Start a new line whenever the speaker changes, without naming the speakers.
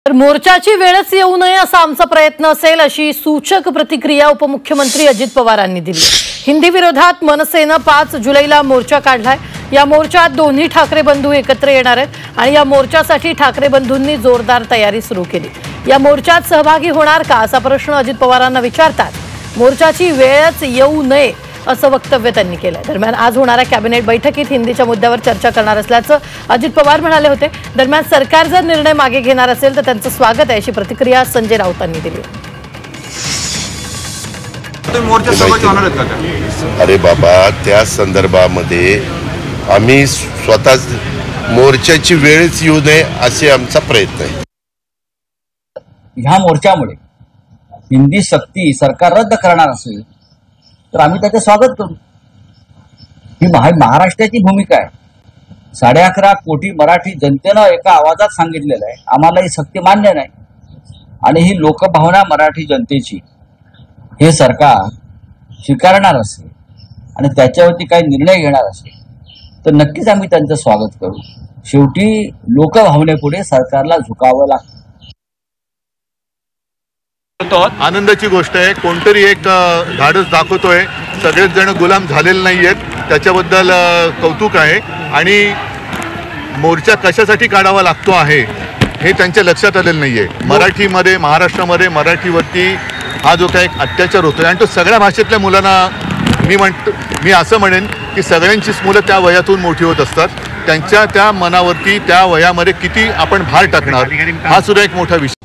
तर मोर्चाची वेळच येऊ नये असा आमचा प्रयत्न असेल अशी सूचक प्रतिक्रिया उपमुख्यमंत्री अजित पवारांनी दिली। हिंदी विरोधात मनसेने 5 जुलैला मोर्चा काढलाय। या मोर्चात दोन्ही ठाकरे बंधू एकत्र येणार आहेत आणि या मोर्चासाठी ठाकरे बंधूंनी जोरदार तयारी सुरू केली। या मोर्चात सहभागी होणार का असा प्रश्न अजित पवारांना विचारतात मोर्चाची वेळच येऊ नये असं वक्तव्य त्यांनी केलं। दरम्यान आज होणाऱ्या कॅबिनेट बैठकीत हिंदीच्या मुद्द्यावर चर्चा करणार असल्याचं अजित पवार म्हणाले होते। दरम्यान सरकार जर निर्णय मागे घेणार असेल तर त्यांचं स्वागत आहे अशी प्रतिक्रिया संजय राऊतांनी दिली।
अरे बाबा, त्या संदर्भामध्ये आम्ही स्वतः मोर्चाची वेळच येऊ नये असे आमचा प्रयत्न आहे।
ह्या मोर्चामुळे हिंदी सक्ती सरकार रद्द करणार असेल तर आम्ही त्याचे स्वागत करू। ही महाराष्ट्राची भूमिका आहे। 11.5 कोटी मराठी जनतेनं एका आवाजात सांगितलेलं आहे आम्हाला ही सक्ती मान्य नाही आणि ही लोकभावना मराठी जनतेची हे सरकार स्वीकारणार असेल आणि त्याच्यावरती काही निर्णय घेणार असेल तर नक्कीच आम्ही त्यांचं स्वागत करू। शेवटी लोकभावनेपुढे सरकारला झुकावं लागतं।
आनंदाची गोष्ट आहे, कोणतरी एक धाडस दाखवतोय। सगळेच जण गुलाम झालेले नाहीयेत, त्याच्याबद्दल कौतुक आहे। आणि मोर्चा कशासाठी काढावा लागतो आहे हे त्यांच्या लक्षात आलेलं नाहीये। मराठीमध्ये महाराष्ट्रामध्ये मराठीवरती हा जो काही अत्याचार होतोय आणि तो सगळ्या भाषेतल्या मुलांना मी असं म्हणेन की सगळ्यांचीच मुलं त्या वयातून मोठी होत असतात। त्यांच्या त्या मनावरती त्या वयामध्ये किती आपण भार टाकणार हा सुद्धा एक मोठा विषय